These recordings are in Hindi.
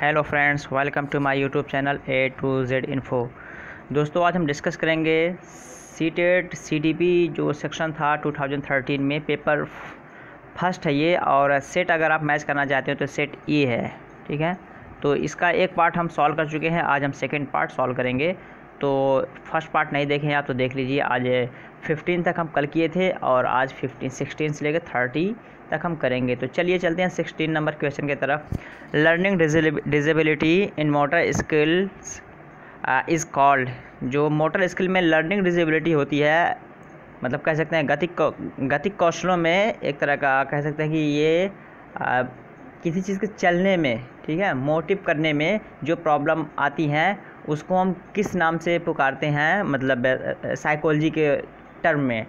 Hello friends, welcome to my YouTube channel A to Z info. दोस्तों, आज हम डिस्कस करेंगे सीटेट सीटीपी जो सेक्शन था 2013 में। पेपर फर्स्ट है ये, और सेट अगर आप मैच करना चाहते हो तो सेट ए है। ठीक है, तो इसका एक पार्ट हम सॉल्व कर चुके हैं। आज हम सेकंड पार्ट सॉल्व करेंगे। तो फर्स्ट पार्ट नहीं देखें आप तो देख लीजिए। आज 15 तक हम कल किए थे और आज 16 से लेकर 30 तक हम करेंगे। तो चलिए चलते हैं 16 नंबर क्वेश्चन की तरफ। Learning disability in motor skills is called. जो मोटर स्किल में लर्निंग डिसेबिलिटी होती है, मतलब कह सकते हैं गतिक कौशलों में एक तरह का कह सकते हैं कि ये किसी चीज़ के चलने में, ठीक है, मोटिव करने में जो प्रॉब्लम आती हैं उसको हम किस नाम से पुकारते हैं, मतलब साइकोलॉजी के टर्म में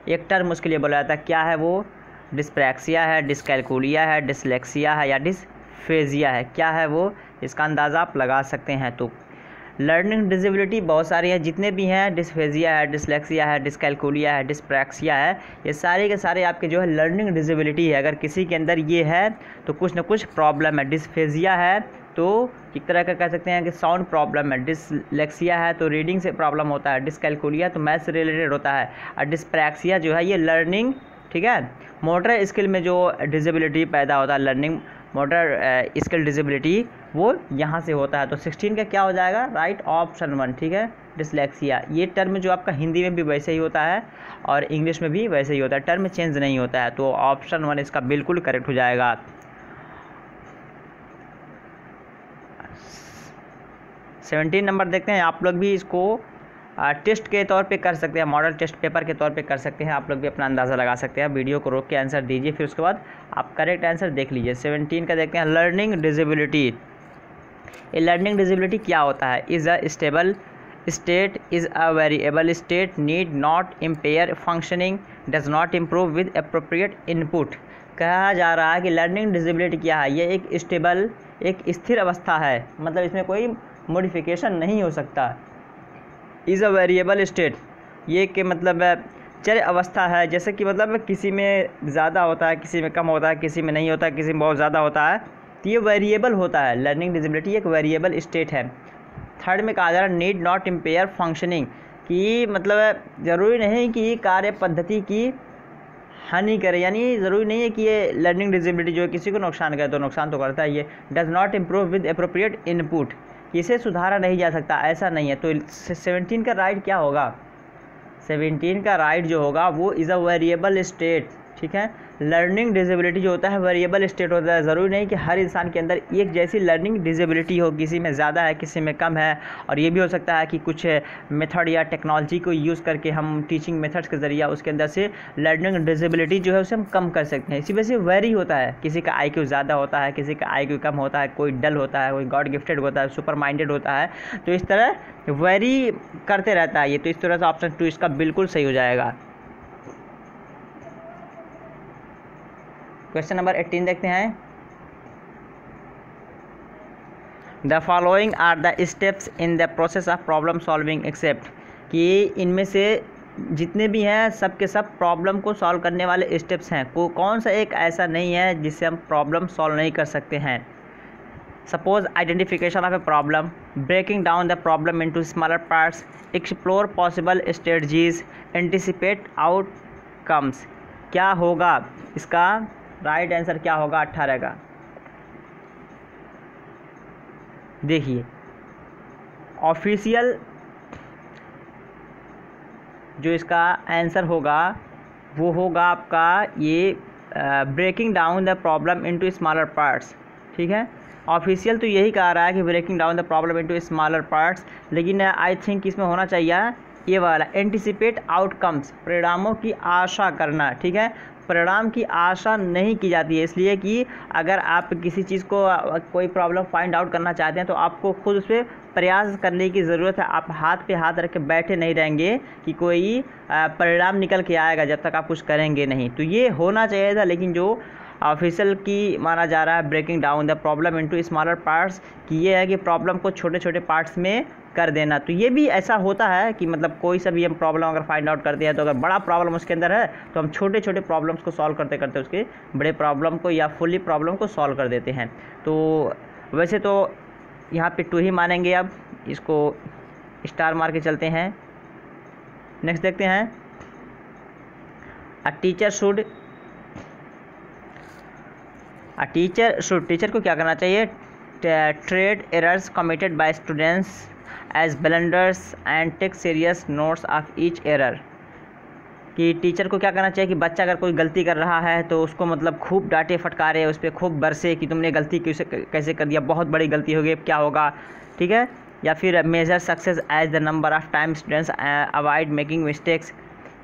एक टर्म उसके लिए बोला जाता है। क्या है वो? डिस्प्रैक्सिया है, डिस्कैलकुलिया है, डिसलेक्सिया है या डिसफेजिया है। क्या है वो? इसका अंदाज़ा आप लगा सकते हैं। तो लर्निंग डिसेबिलिटी बहुत सारी हैं, जितने भी हैं, डिसफेजिया है, डिसलेक्सिया है, डिस्कैलकुलिया है, डिस्प्रैक्सिया है, ये सारे के सारे आपके जो है लर्निंग डिसेबिलिटी है। अगर किसी के अंदर ये है तो कुछ ना कुछ प्रॉब्लम है। डिसफेजिया है तो एक तरह का कह सकते हैं कि साउंड प्रॉब्लम है। डिसलेक्सिया है तो रीडिंग से प्रॉब्लम होता है। डिस्कैलकुलिया तो मैथ से रिलेटेड होता है। और डिस्प्रैक्सिया जो है ये लर्निंग, ठीक है, मोटर स्किल में जो डिसेबिलिटी पैदा होता है, लर्निंग मोटर स्किल डिसेबिलिटी, वो यहाँ से होता है। तो 16 का क्या हो जाएगा? Right option 1। ठीक है, डिसलेक्सिया। ये टर्म जो आपका हिंदी में भी वैसे ही होता है और इंग्लिश में भी वैसे ही होता है, टर्म चेंज नहीं होता है। तो ऑप्शन 1 इसका बिल्कुल करेक्ट हो जाएगा। 17 नंबर देखते हैं। आप लोग भी इसको टेस्ट के तौर पे कर सकते हैं, मॉडल टेस्ट पेपर के तौर पे कर सकते हैं। आप लोग भी अपना अंदाज़ा लगा सकते हैं। वीडियो को रोक के आंसर दीजिए, फिर उसके बाद आप करेक्ट आंसर देख लीजिए। 17 का देखते हैं। Learning disability. ये लर्निंग डिसेबिलिटी क्या होता है? Is a stable state, is a variable state, need not empire functioning, does not improve with appropriate input. कहा जा रहा है कि लर्निंग डिसेबिलिटी क्या है? ये एक स्टेबल, एक स्थिर अवस्था है, मतलब इसमें कोई मॉडिफिकेशन नहीं हो सकता। इज़ अ वेरिएबल स्टेट, ये कि मतलब चर अवस्था है। जैसे कि मतलब किसी में ज़्यादा होता है, किसी में कम होता है, किसी में नहीं होता है, किसी में बहुत ज़्यादा होता है, तो ये वेरिएबल होता है। लर्निंग डिसेबिलिटी एक वेरिएबल स्टेट है। थर्ड में कहा जा रहा है नीड नॉट इम्पेयर फंक्शनिंग, कि मतलब ज़रूरी नहीं कि कार्य पद्धति की हानि करे, यानी ज़रूरी नहीं है कि ये लर्निंग डिसेबिलिटी जो है किसी को नुकसान करे, तो नुकसान तो करता है। ये does not improve with appropriate input, इसे सुधारा नहीं जा सकता, ऐसा नहीं है। तो 17 का राइट क्या होगा? 17 का राइट जो होगा वो इज़ अ वेरिएबल स्टेट। ठीक है, लर्निंग डिसेबिलिटी जो होता है वेरिएबल स्टेट होता है। ज़रूरी नहीं कि हर इंसान के अंदर एक जैसी लर्निंग डिसेबिलिटी हो, किसी में ज़्यादा है, किसी में कम है। और ये भी हो सकता है कि कुछ मेथड या टेक्नोलॉजी को यूज़ करके हम टीचिंग मेथड्स के ज़रिए उसके अंदर से लर्निंग डिसेबिलिटी जो है उसे हम कम कर सकते हैं। इसी वजह से वेरी होता है। किसी का IQ ज़्यादा होता है, किसी का IQ कम होता है, कोई डल होता है, कोई गॉड गिफ्टेड होता है, सुपर माइंडेड होता है। तो इस तरह वेरी करते रहता है ये। तो इस तरह से ऑप्शन 2 इसका बिल्कुल सही हो जाएगा। क्वेश्चन नंबर 18 देखते हैं। The following are the steps in the process of problem solving except, कि इनमें से जितने भी हैं सब के सब प्रॉब्लम को सॉल्व करने वाले स्टेप्स हैं। कौन सा एक ऐसा नहीं है जिससे हम प्रॉब्लम सॉल्व नहीं कर सकते हैं? Suppose identification of a problem, breaking down the problem into smaller parts, explore possible strategies, anticipate outcomes. क्या होगा इसका राइट आंसर? क्या होगा 18 का? देखिए, ऑफिशियल जो इसका आंसर होगा वो होगा आपका ये breaking down the problem into smaller parts. ठीक है, ऑफिशियल तो यही कह रहा है कि breaking down the problem into smaller parts, लेकिन आई थिंक इसमें होना चाहिए ये वाला एंटिसिपेट आउटकम्स, परिणामों की आशा करना। ठीक है, परिणाम की आशा नहीं की जाती है, इसलिए कि अगर आप किसी चीज़ को कोई प्रॉब्लम फाइंड आउट करना चाहते हैं तो आपको खुद उस पर प्रयास करने की ज़रूरत है। आप हाथ पे हाथ रख के बैठे नहीं रहेंगे कि कोई परिणाम निकल के आएगा जब तक आप कुछ करेंगे नहीं। तो ये होना चाहिए था, लेकिन जो ऑफिशियल की माना जा रहा है breaking down the problem into smaller parts, कि ये है कि प्रॉब्लम को छोटे छोटे पार्ट्स में कर देना। तो ये भी ऐसा होता है कि मतलब कोई सा भी हम प्रॉब्लम अगर फाइंड आउट करते हैं तो अगर बड़ा प्रॉब्लम उसके अंदर है तो हम छोटे छोटे प्रॉब्लम्स को सॉल्व करते करते उसके बड़े प्रॉब्लम को या फुल्ली प्रॉब्लम को सॉल्व कर देते हैं। तो वैसे तो यहाँ पे 2 ही मानेंगे, अब इसको स्टार मार के चलते हैं। नेक्स्ट देखते हैं, टीचर को क्या करना चाहिए, trade errors committed by students as blunders and take serious notes of each error. कि टीचर को क्या करना चाहिए कि बच्चा अगर कोई गलती कर रहा है तो उसको मतलब खूब डांटे फटकारे, उस पर खूब बरसे कि तुमने गलती कैसे कर दिया, बहुत बड़ी गलती हो गई, क्या होगा, ठीक है। या फिर measure success as the number of time students avoid making mistakes,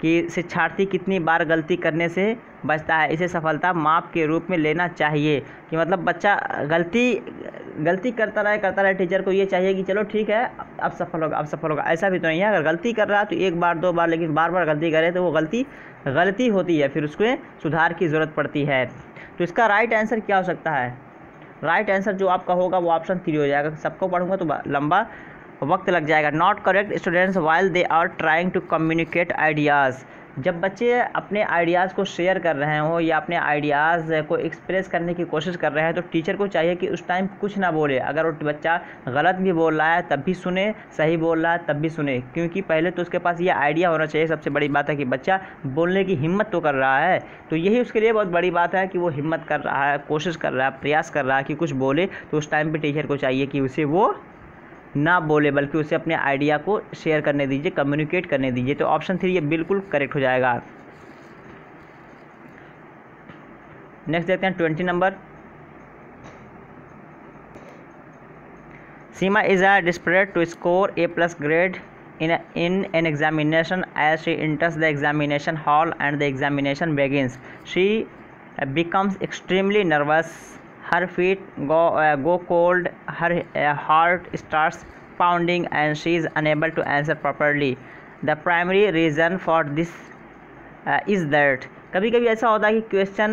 कि शिक्षार्थी कितनी बार गलती करने से बचता है, इसे सफलता माप के रूप में लेना चाहिए। कि मतलब बच्चा गलती करता रहे, टीचर को ये चाहिए कि चलो ठीक है अब सफल होगा। ऐसा भी तो नहीं है, अगर गलती कर रहा है तो 1 बार 2 बार, लेकिन बार बार गलती करे तो वो गलती होती है, फिर उसको सुधार की ज़रूरत पड़ती है। तो इसका राइट आंसर क्या हो सकता है, राइट आंसर जो आपका होगा वो ऑप्शन 3 हो जाएगा। सबको पढ़ूंगा तो लंबा वक्त लग जाएगा। Not correct students while they are trying to communicate ideas, जब बच्चे अपने आइडियाज़ को शेयर कर रहे हो या अपने आइडियाज़ को एक्सप्रेस करने की कोशिश कर रहे हैं तो टीचर को चाहिए कि उस टाइम कुछ ना बोले। अगर वो बच्चा गलत भी बोल रहा है तब भी सुने, सही बोल रहा है तब भी सुने, क्योंकि पहले तो उसके पास ये आइडिया होना चाहिए। सबसे बड़ी बात है कि बच्चा बोलने की हिम्मत तो कर रहा है, तो यही उसके लिए बहुत बड़ी बात है कि वो हिम्मत कर रहा है, कोशिश कर रहा है, प्रयास कर रहा है कि कुछ बोले। तो उस टाइम पर टीचर को चाहिए कि उसे वो ना बोले, बल्कि उसे अपने आइडिया को शेयर करने दीजिए, कम्युनिकेट करने दीजिए। तो ऑप्शन 3 ये बिल्कुल करेक्ट हो जाएगा। नेक्स्ट देखते हैं 20 number. Seema is desperate to score A+ grade in an examination as she enters the examination hall and the examination begins. She becomes extremely nervous. Her feet go cold, her heart starts pounding and she is unable to answer properly. The primary reason for this is that कभी कभी ऐसा होता है कि क्वेश्चन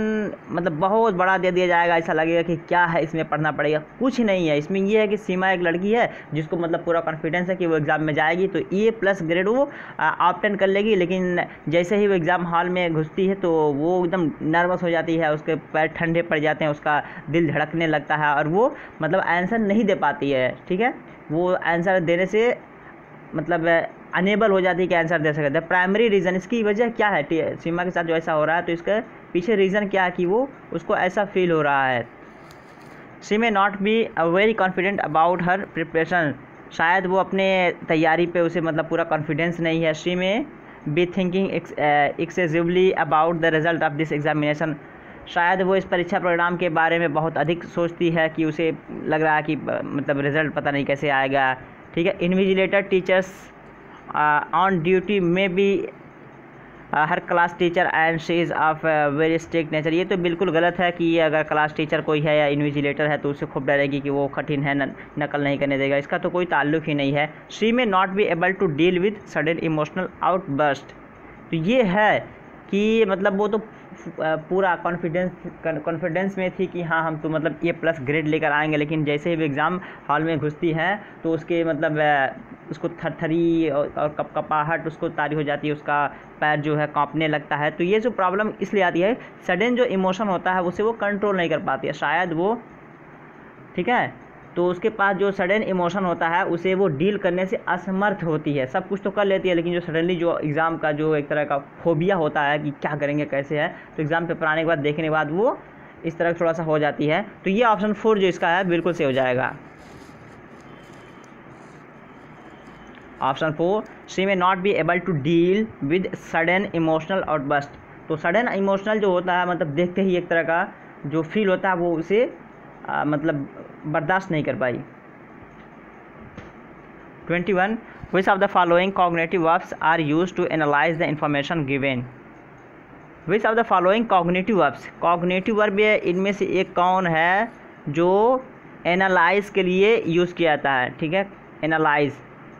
मतलब बहुत बड़ा दे दिया जाएगा, ऐसा लगेगा कि क्या है इसमें, पढ़ना पड़ेगा, कुछ नहीं है इसमें। ये है कि सीमा एक लड़की है जिसको मतलब पूरा कॉन्फिडेंस है कि वो एग्ज़ाम में जाएगी, तो A+ ग्रेड वो ऑब्टेन कर लेगी। लेकिन जैसे ही वो एग्ज़ाम हॉल में घुसती है तो वो एकदम नर्वस हो जाती है, उसके पैर ठंडे पड़ जाते हैं, उसका दिल धड़कने लगता है और वो मतलब आंसर नहीं दे पाती है, ठीक है। वो आंसर देने से मतलब अनेबल हो जाती है कि आंसर दे सकते हैं। प्राइमरी रीज़न, इसकी वजह क्या है सीमा के साथ जो ऐसा हो रहा है, तो इसके पीछे रीज़न क्या है कि वो उसको ऐसा फील हो रहा है। She may not be very confident about her preparation, शायद वो अपने तैयारी पे उसे मतलब पूरा कॉन्फिडेंस नहीं है। She may be thinking excessively about the result of this examination, शायद वो इस परीक्षा परिणाम के बारे में बहुत अधिक सोचती है कि उसे लग रहा है कि मतलब रिज़ल्ट पता नहीं कैसे आएगा, ठीक है। Invigilator teachers on duty may be her class teacher and she is of very strict nature, ये तो बिल्कुल गलत है कि अगर क्लास टीचर कोई है या इन्विजिलेटर है तो उसे खूब डरेगी कि वो कठिन है, नकल नहीं करने देगा, इसका तो कोई ताल्लुक ही नहीं है। She may not be able to deal with sudden emotional outburst, तो ये है कि मतलब वो तो पूरा कॉन्फिडेंस में थी कि हाँ हम तो मतलब A+ ग्रेड लेकर आएंगे, लेकिन जैसे ही वो एग्ज़ाम हॉल में घुसती है तो उसके मतलब उसको थरथरी और कपकपाहट उसको तारी हो जाती है, उसका पैर जो है कांपने लगता है। तो ये जो प्रॉब्लम इसलिए आती है, सडन जो इमोशन होता है उसे वो कंट्रोल नहीं कर पाती है, शायद वो, ठीक है। तो उसके पास जो सडन इमोशन होता है उसे वो डील करने से असमर्थ होती है। सब कुछ तो कर लेती है, लेकिन जो सडनली जो एग्ज़ाम का जो एक तरह का फोबिया होता है कि क्या करेंगे कैसे है, तो एग्ज़ाम पेपर आने के बाद देखने के बाद वो इस तरह थोड़ा सा हो जाती है। तो ये ऑप्शन 4 जो इसका है बिल्कुल से हो जाएगा। Option 4, she may not be able to deal with sudden emotional outburst, तो सडन इमोशनल जो होता है मतलब देखते ही एक तरह का जो फील होता है वो उसे मतलब बर्दाश्त नहीं कर पाई। 21, which of the following cognitive verbs are used to analyze the information given? Which of the following cognitive verbs, cognitive verb है, इनमें से एक कौन है जो एनालाइज के लिए यूज़ किया जाता है, ठीक है। एनालाइज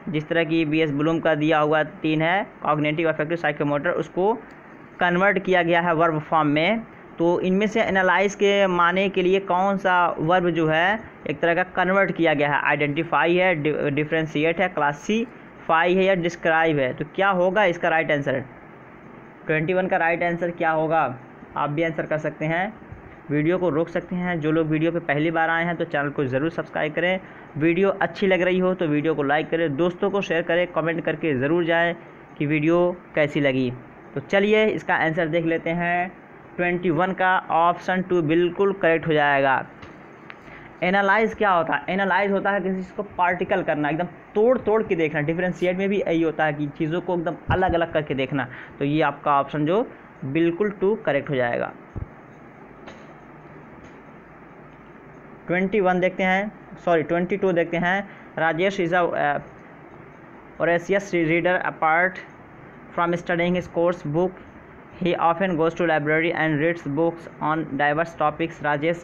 जिस तरह की BS ब्लूम का दिया हुआ 3 है, कॉग्निटिव, अफेक्टिव, साइकोमोटर, उसको कन्वर्ट किया गया है वर्ब फॉर्म में। तो इनमें से एनालाइज के माने के लिए कौन सा वर्ब जो है एक तरह का कन्वर्ट किया गया है? आइडेंटिफाई है, डिफ्रेंशिएट है, क्लासीफाई है या डिस्क्राइब है? तो क्या होगा इसका राइट आंसर? 21 का राइट आंसर क्या होगा? आप भी आंसर कर सकते हैं। वीडियो को रोक सकते हैं। जो लोग वीडियो पे पहली बार आए हैं तो चैनल को ज़रूर सब्सक्राइब करें। वीडियो अच्छी लग रही हो तो वीडियो को लाइक करें, दोस्तों को शेयर करें, कमेंट करके ज़रूर जाएँ कि वीडियो कैसी लगी। तो चलिए इसका आंसर देख लेते हैं। 21 का ऑप्शन 2 बिल्कुल करेक्ट हो जाएगा। एनालाइज क्या होता है? एनालाइज होता है किसी चीज़ को पार्टिकल करना, एकदम तोड़ तोड़ के देखना। डिफरेंशिएट में भी यही होता है कि चीज़ों को एकदम अलग अलग करके देखना। तो ये आपका ऑप्शन जो बिल्कुल 2 करेक्ट हो जाएगा। 21 देखते हैं, सॉरी 22 देखते हैं। Rajesh is a voracious reader. Apart from studying his course book, he often goes to library and reads books on diverse topics. Rajesh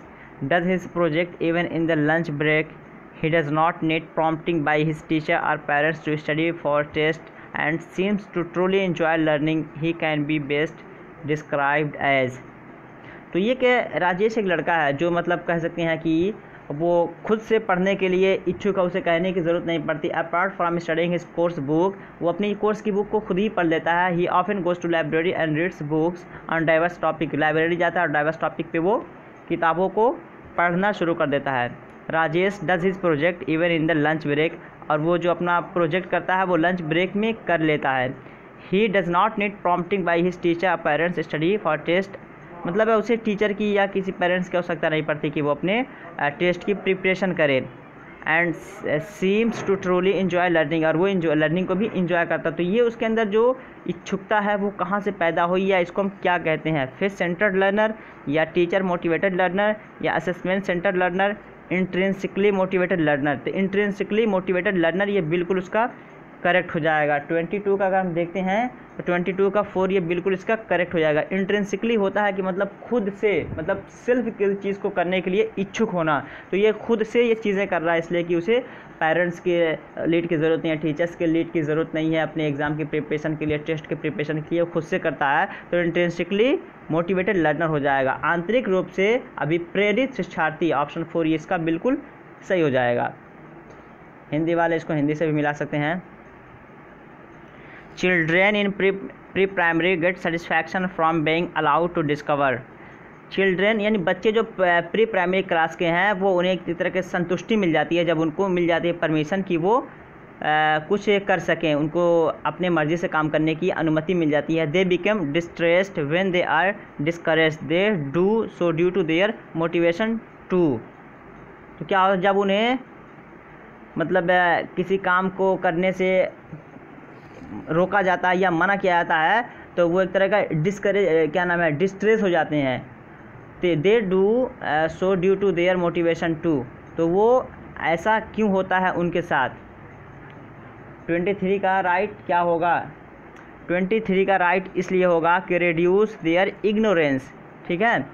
does his project even in the lunch break. He does not need prompting by his teacher or parents to study for test and seems to truly enjoy learning. He can be best described as। तो ये कि राजेश एक लड़का है जो मतलब कह सकते हैं कि वो खुद से पढ़ने के लिए इच्छुक है, उसे कहने की ज़रूरत नहीं पड़ती। Apart from studying his course book, वो अपनी कोर्स की बुक को खुद ही पढ़ लेता है। He often goes to library and reads books on diverse topic. Library जाता है और डाइवर्स टॉपिक पे वो किताबों को पढ़ना शुरू कर देता है। Rajesh does his project even in the lunch break, और वो जो अपना प्रोजेक्ट करता है वो लंच ब्रेक में कर लेता है। He does not need prompting by his teacher parents study for test, मतलब है उसे टीचर की या किसी पेरेंट्स की आवश्यकता नहीं पड़ती कि वो अपने टेस्ट की प्रिपरेशन करे। And seems to truly enjoy learning, और वो लर्निंग को भी इन्जॉय करता। तो ये उसके अंदर जो इच्छुकता है वो कहाँ से पैदा हुई, या इसको हम क्या कहते हैं? फेस सेंटर्ड लर्नर, या टीचर मोटिवेटेड लर्नर, या assessment centred learner, intrinsically motivated learner. तो इंट्रिंसिकली मोटिवेटेड लर्नर ये बिल्कुल उसका करेक्ट हो जाएगा। 22 का अगर हम देखते हैं तो 22 का 4 ये बिल्कुल इसका करेक्ट हो जाएगा। इंट्रिंसिकली होता है कि मतलब खुद से, मतलब सेल्फ किसी चीज़ को करने के लिए इच्छुक होना। तो ये खुद से ये चीज़ें कर रहा है, इसलिए कि उसे पेरेंट्स के लीड की ज़रूरत नहीं है, टीचर्स के लीड की ज़रूरत नहीं है। अपने एग्ज़ाम की प्रिपरेशन के लिए, टेस्ट के प्रिपरेशन के लिए खुद से करता है। तो इंट्रिंसिकली मोटिवेटेड लर्नर हो जाएगा। आंतरिक रूप से अभिप्रेरित शिक्षार्थी, ऑप्शन 4 ये इसका बिल्कुल सही हो जाएगा। हिंदी वाले इसको हिंदी से भी मिला सकते हैं। Children in pre-primary get satisfaction from being allowed to discover। Children यानी बच्चे जो प्री प्राइमरी क्लास के हैं वो उन्हें एक तरह की संतुष्टि मिल जाती है जब उनको मिल जाती है परमिशन कि वो कुछ कर सकें, उनको अपने मर्ज़ी से काम करने की अनुमति मिल जाती है। They become distressed when they are discouraged, they do so due to their motivation to. तो क्या हो, जब उन्हें मतलब किसी काम को करने से रोका जाता है या मना किया जाता है तो वो एक तरह का डिस्ट्रेस हो जाते हैं। They do so due to their motivation to, तो वो ऐसा क्यों होता है उनके साथ। 23 का राइट क्या होगा? 23 का राइट इसलिए होगा कि रिड्यूस देयर इग्नोरेंस। ठीक है,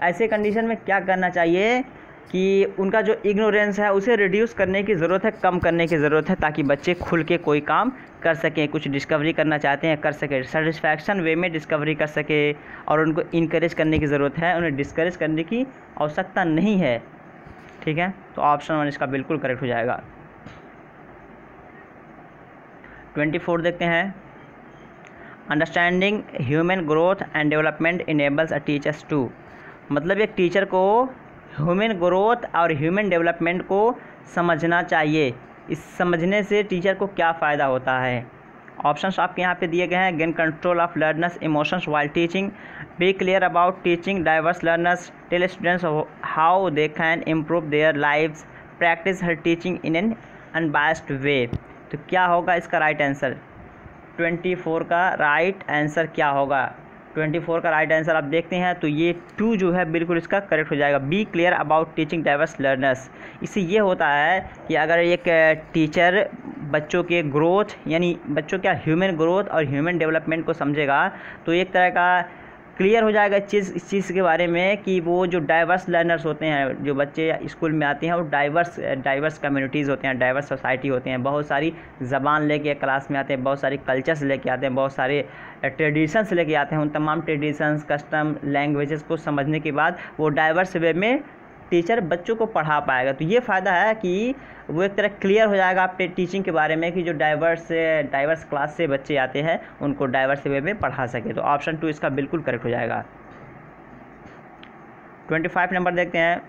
ऐसे कंडीशन में क्या करना चाहिए कि उनका जो इग्नोरेंस है उसे रिड्यूस करने की ज़रूरत है, कम करने की ज़रूरत है, ताकि बच्चे खुल के कोई काम कर सकें, कुछ डिस्कवरी करना चाहते हैं कर सकें, सेटिस्फैक्शन वे में डिस्कवरी कर सके। और उनको इनकरेज करने की ज़रूरत है, उन्हें डिस्करेज करने की आवश्यकता नहीं है। ठीक है, तो ऑप्शन 1 इसका बिल्कुल करेक्ट हो जाएगा। 24 देखते हैं। Understanding human growth and development enables a teachers to, मतलब एक टीचर को ह्यूमन ग्रोथ और ह्यूमन डेवलपमेंट को समझना चाहिए। इस समझने से टीचर को क्या फ़ायदा होता है? ऑप्शंस आपके यहाँ पे दिए गए हैं। Gain control of learners emotions while teaching, be clear about teaching diverse learners, tell students how they can improve their lives, practice her teaching in an unbiased way. तो क्या होगा इसका राइट आंसर? 24 का राइट आंसर क्या होगा? 24 का राइट आंसर आप देखते हैं तो ये 2 जो है बिल्कुल इसका करेक्ट हो जाएगा। Be clear about teaching diverse learners, इससे ये होता है कि अगर एक टीचर बच्चों के ग्रोथ यानी बच्चों क्या ह्यूमन ग्रोथ और ह्यूमन डेवलपमेंट को समझेगा तो एक तरह का क्लियर हो जाएगा इस चीज़ के बारे में कि वो जो डाइवर्स लर्नर्स होते हैं, जो बच्चे स्कूल में आते हैं वो डाइवर्स कम्युनिटीज़ होते हैं, डाइवर्स सोसाइटी होते हैं, बहुत सारी ज़बान लेके क्लास में आते हैं, बहुत सारी कल्चर्स लेके आते हैं, बहुत सारे ट्रेडिशंस लेके आते हैं। उन तमाम ट्रेडिशंस, कस्टम, लैंग्वेजेस को समझने के बाद वो डाइवर्स वे में टीचर बच्चों को पढ़ा पाएगा। तो ये फ़ायदा है कि वो एक तरह क्लियर हो जाएगा आपके टीचिंग के बारे में कि जो डाइवर्स क्लास से बच्चे आते हैं उनको डाइवर्स वे में पढ़ा सके। तो ऑप्शन 2 इसका बिल्कुल करेक्ट हो जाएगा। 25 नंबर देखते हैं,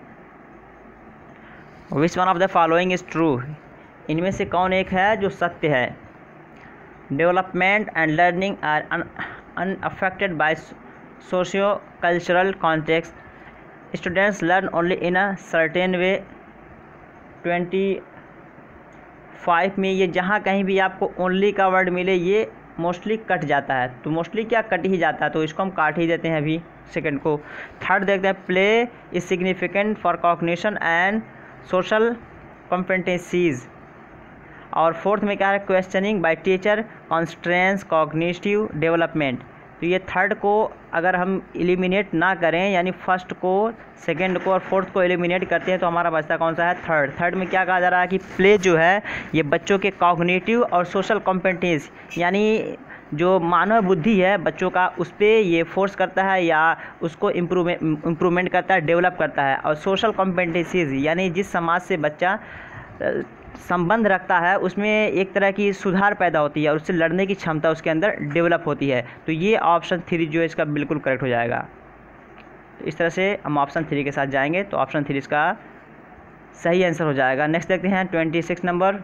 which one of the following is true, इनमें से कौन एक है जो सत्य है। Development and learning are unaffected by socio cultural context, students learn only in a certain way. 25 में ये जहाँ कहीं भी आपको ओनली का वर्ड मिले ये मोस्टली कट जाता है, तो मोस्टली क्या कट ही जाता है, तो इसको हम काट ही देते हैं अभी सेकंड को। थर्ड देखते हैं, play is significant for cognition and social competencies. और फोर्थ में क्या है, questioning by teacher constrains cognitive development. तो ये थर्ड को अगर हम एलिमिनेट ना करें, यानी फर्स्ट को, सेकंड को और फोर्थ को एलिमिनेट करते हैं, तो हमारा बचता कौन सा है, थर्ड। थर्ड में क्या कहा जा रहा है कि प्ले जो है ये बच्चों के कॉग्निटिव और सोशल कॉम्पिटेंस, यानी जो मानव बुद्धि है बच्चों का, उस पर ये फोर्स करता है या उसको इम्प्रूवमेंट करता है, डेवलप करता है। और सोशल कॉम्पिटेंसीज यानी जिस समाज से बच्चा संबंध रखता है उसमें एक तरह की सुधार पैदा होती है और उससे लड़ने की क्षमता उसके अंदर डेवलप होती है। तो ये ऑप्शन 3 जो है इसका बिल्कुल करेक्ट हो जाएगा। तो इस तरह से हम ऑप्शन 3 के साथ जाएंगे, तो ऑप्शन 3 इसका सही आंसर हो जाएगा। नेक्स्ट देखते हैं 26 number,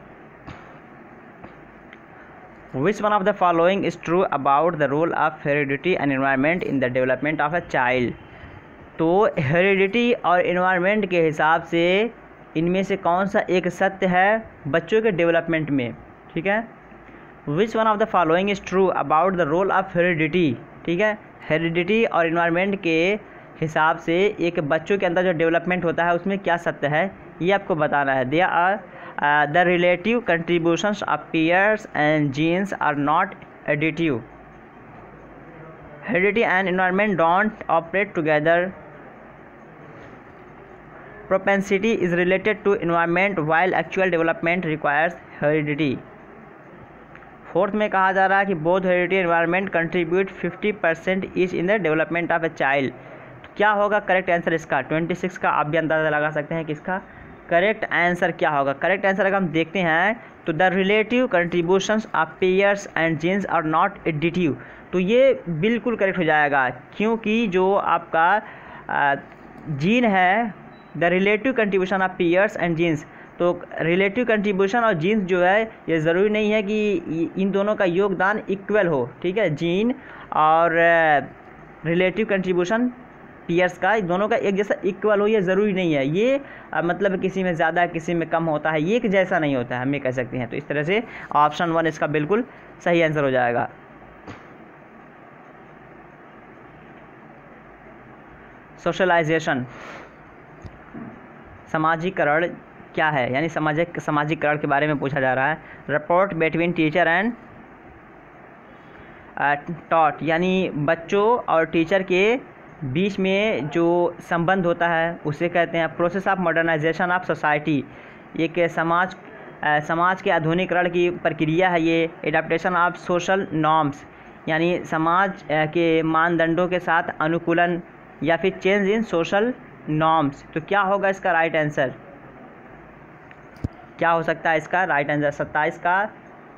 which one of the following is true about the role of heredity and environment in the development of a child. तो हेरिडिटी और एनवायरनमेंट के हिसाब से इनमें से कौन सा एक सत्य है बच्चों के डेवलपमेंट में, ठीक है। Which one of the following is true about the role of heredity, ठीक है। हेरिडिटी और एनवायरनमेंट के हिसाब से एक बच्चों के अंदर जो डेवलपमेंट होता है उसमें क्या सत्य है, ये आपको बताना है। They are the relative contributions of pairs and genes are not additive. Heredity and environment don't operate together. Propensity is related to environment while actual development requires heredity. Fourth में कहा जा रहा है कि both heredity and environment contribute 50% each in the development of a child। तो क्या होगा करेक्ट आंसर इसका, 26 का आप भी अंदाज़ा लगा सकते हैं कि इसका करेक्ट आंसर क्या होगा। करेक्ट आंसर अगर हम देखते हैं तो the relative contributions of pairs and genes are not additive. तो ये बिल्कुल करेक्ट हो जाएगा, क्योंकि जो आपका जीन है, the relative contribution of pairs and genes, तो रिलेटिव कंट्रीब्यूशन और जीन्स जो है ये ज़रूरी नहीं है कि इन दोनों का योगदान इक्वल हो, ठीक है। जीन और रिलेटिव कंट्रीब्यूशन पेयर्स का, दोनों का एक जैसा इक्वल हो, ये ज़रूरी नहीं है। ये मतलब किसी में ज़्यादा किसी में कम होता है, ये एक जैसा नहीं होता है, हम ये कह सकते हैं। तो इस तरह से ऑप्शन 1 इसका बिल्कुल सही आंसर हो जाएगा। सोशलाइजेशन, सामाजिकरण क्या है, यानी सामाजिकरण के बारे में पूछा जा रहा है। Report between teacher and taught, यानी बच्चों और टीचर के बीच में जो संबंध होता है उसे कहते हैं। Process of modernization of society, एक समाज के आधुनिकीकरण की प्रक्रिया है ये। एडाप्टेशन ऑफ सोशल नॉर्म्स, यानी समाज के मानदंडों के साथ अनुकूलन या फिर चेंज इन सोशल नॉर्म्स। तो क्या होगा इसका राइट आंसर, क्या हो सकता है इसका राइट आंसर। 27 का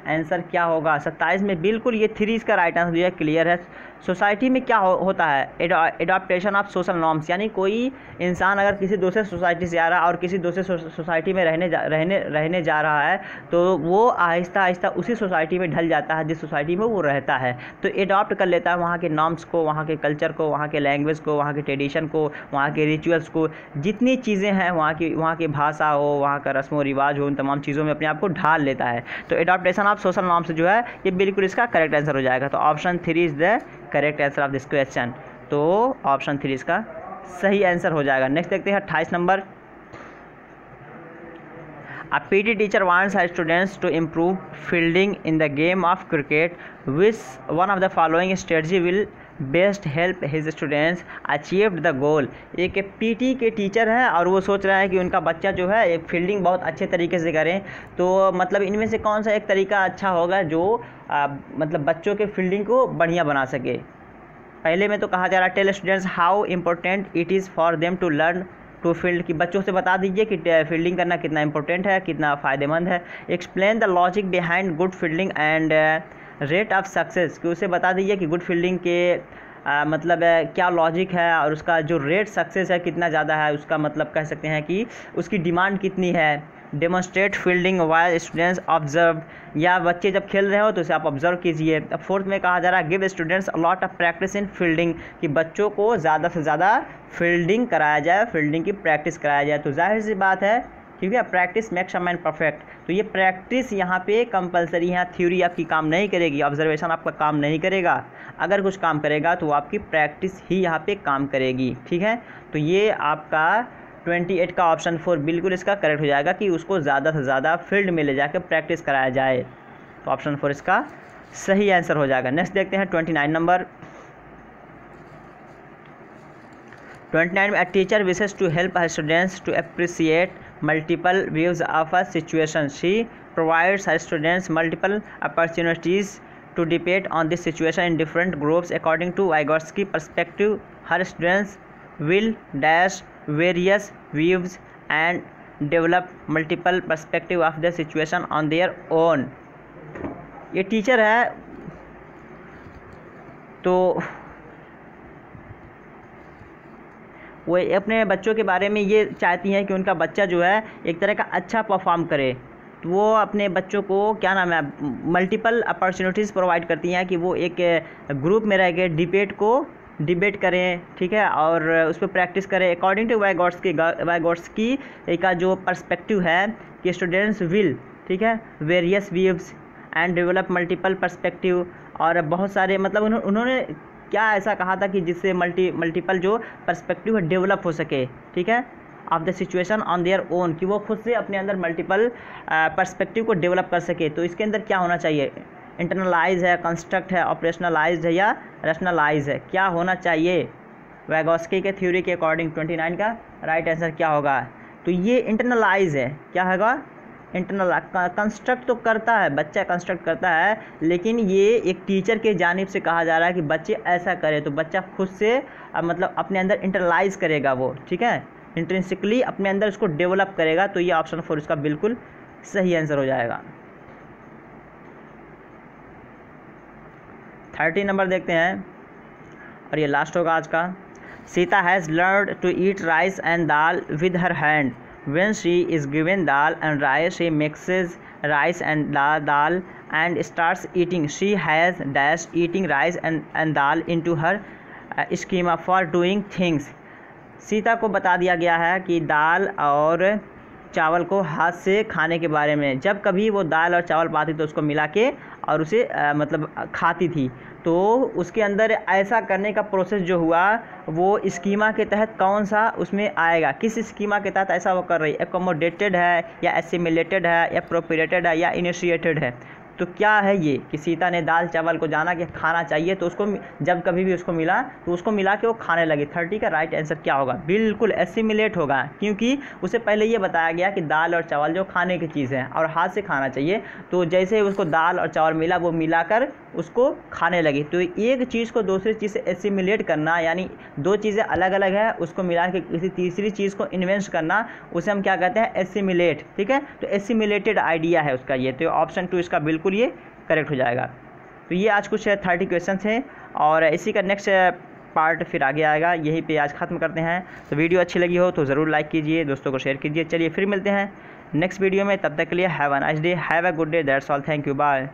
आंसर क्या होगा, 27 में बिल्कुल ये 3 इसका राइट आंसर जो है क्लियर है। सोसाइटी में क्या होता है, एडॉप्टेशन ऑफ सोशल नॉर्म्स, यानी कोई इंसान अगर किसी दूसरे सोसाइटी से आ रहा है और किसी दूसरे सोसाइटी में रहने जा रहा है, तो वो आहिस्ता आहिस्ता उसी सोसाइटी में ढल जाता है जिस सोसाइटी में वो रहता है। तो एडॉप्ट कर लेता है वहाँ के नॉर्म्स को, वहाँ के कल्चर को, वहाँ के लैंग्वेज को, वहाँ के ट्रेडिशन को, वहाँ के रिचुअल्स को, जितनी चीज़ें हैं वहाँ की भाषा हो, वहाँ का रस्म व रिवाज हो, उन तमाम चीज़ों में अपने आप को ढाल लेता है। तो एडॉप्टेशन ऑफ सोशल नॉर्म्स जो है ये बिल्कुल इसका करेक्ट आंसर हो जाएगा। तो option 3 is the correct answer of this question. तो ऑप्शन 3 इसका सही आंसर हो जाएगा। नेक्स्ट देखते हैं 28 number, a PT teacher wants her students to improve fielding in the game of cricket, which one of the following strategy will best help his students achieved the goal. एक पीटी के टीचर हैं और वो सोच रहा है कि उनका बच्चा जो है एक फील्डिंग बहुत अच्छे तरीके से करें। तो मतलब इनमें से कौन सा एक तरीका अच्छा होगा जो मतलब बच्चों के फील्डिंग को बढ़िया बना सके। पहले में तो कहा जा रहा है tell students how important it is for them to learn to field, कि बच्चों से बता दीजिए कि फील्डिंग करना कितना इंपॉर्टेंट है, कितना फ़ायदेमंद है। Explain the logic behind good fielding and rate of success, कि उसे बता दीजिए कि गुड फील्डिंग के मतलब क्या लॉजिक है और उसका जो रेट सक्सेस है कितना ज़्यादा है, उसका मतलब कह सकते हैं कि उसकी डिमांड कितनी है। Demonstrate fielding while students observe, या बच्चे जब खेल रहे हो तो उसे आप ऑब्जर्व कीजिए। अब फोर्थ में कहा जा रहा है give students a lot of practice in fielding, कि बच्चों को ज़्यादा से ज़्यादा फील्डिंग कराया जाए, फील्डिंग की प्रैक्टिस कराया जाए। तो जाहिर सी बात है क्योंकि practice makes a man perfect, तो ये प्रैक्टिस यहाँ पे कंपलसरी है। थ्योरी आपकी काम नहीं करेगी, ऑब्जर्वेशन आपका काम नहीं करेगा। अगर कुछ काम करेगा तो आपकी प्रैक्टिस ही यहाँ पे काम करेगी, ठीक है। तो ये आपका 28 का ऑप्शन 4 बिल्कुल इसका करेक्ट हो जाएगा कि उसको ज़्यादा से ज़्यादा फील्ड में ले जाकर प्रैक्टिस कराया जाए। तो ऑप्शन 4 इसका सही आंसर हो जाएगा। नेक्स्ट देखते हैं 29 नंबर। 29 में a teacher wishes to help her students to appreciate multiple views of a situation, she provides her students multiple opportunities to debate on this situation in different groups according to Vygotsky perspective. Her students will dash various views and develop multiple perspective of the situation on their own. ये टीचर है तो वो अपने बच्चों के बारे में ये चाहती हैं कि उनका बच्चा जो है एक तरह का अच्छा परफॉर्म करे, तो वो अपने बच्चों को क्या नाम है मल्टीपल अपॉर्चुनिटीज़ प्रोवाइड करती हैं कि वो एक ग्रुप में रह के डिबेट करें, ठीक है, और उस पर प्रैक्टिस करें। अकॉर्डिंग टू वाइगोट्स्की का जो पर्सपेक्टिव है कि स्टूडेंट्स विल, ठीक है, various views and develop multiple perspective, और बहुत सारे मतलब उन्होंने क्या ऐसा कहा था कि जिससे मल्टीपल जो पर्सपेक्टिव है डेवलप हो सके, ठीक है, of the situation on their own, कि वो खुद से अपने अंदर मल्टीपल पर्सपेक्टिव को डेवलप कर सके। तो इसके अंदर क्या होना चाहिए, इंटरनलाइज है, कंस्ट्रक्ट है, ऑपरेशनलाइज है या रैशनलाइज है, क्या होना चाहिए वैगोत्स्की के थ्योरी के अकॉर्डिंग 29 का राइट आंसर क्या होगा। तो ये इंटरनलाइज है, क्या होगा, इंटरनल कंस्ट्रक्ट तो करता है, बच्चा कंस्ट्रक्ट करता है, लेकिन ये एक टीचर के जानिब से कहा जा रहा है कि बच्चे ऐसा करें, तो बच्चा खुद से मतलब अपने अंदर इंटरनलाइज करेगा वो, ठीक है, इंट्रिंसिकली अपने अंदर उसको डेवलप करेगा। तो ये ऑप्शन 4 इसका बिल्कुल सही आंसर हो जाएगा। 30 नंबर देखते हैं और ये लास्ट होगा आज का। Sita has learned to eat rice and dal with her hand, when she is given dal and rice she mixes rice and dal and starts eating, she has dash eating rice and dal into her schema for doing things. Sita को बता दिया गया है कि दाल और चावल को हाथ से खाने के बारे में। जब कभी वो दाल और चावल पाती तो उसको मिला के और उसे मतलब खाती थी, तो उसके अंदर ऐसा करने का प्रोसेस जो हुआ वो स्कीमा के तहत कौन सा उसमें आएगा, किस स्कीमा के तहत ऐसा वो कर रही है, एकोमोडेटेड है या एसिमिलेटेड है या प्रोपरेटेड है या इनिशिएटेड है। तो क्या है ये कि सीता ने दाल चावल को जाना कि खाना चाहिए, तो उसको जब कभी भी उसको मिला तो उसको मिला के वो खाने लगी। 30 का राइट आंसर क्या होगा, बिल्कुल एसिमिलेट होगा, क्योंकि उसे पहले ये बताया गया कि दाल और चावल जो खाने की चीज़ है और हाथ से खाना चाहिए, तो जैसे ही उसको दाल और चावल मिला वो मिलाकर उसको खाने लगी। तो एक चीज़ को दूसरी चीज़ से एसिमिलेट करना, यानी दो चीज़ें अलग अलग है उसको मिला के किसी तीसरी चीज़ को इन्वेंट करना, उसे हम क्या कहते हैं, एसिमिलेट, ठीक है। तो एसिमिलेटेड आइडिया है उसका ये, तो ऑप्शन 2 इसका बिल्कुल ये करेक्ट हो जाएगा। तो ये आज कुछ 30 क्वेश्चन थे और इसी का नेक्स्ट पार्ट फिर आगे आएगा, यहीं पे आज ख़त्म करते हैं। तो वीडियो अच्छी लगी हो तो ज़रूर लाइक कीजिए, दोस्तों को शेयर कीजिए। चलिए फिर मिलते हैं नेक्स्ट वीडियो में, तब तक के लिए have a nice day, have a good day, that's all, thank you, bye.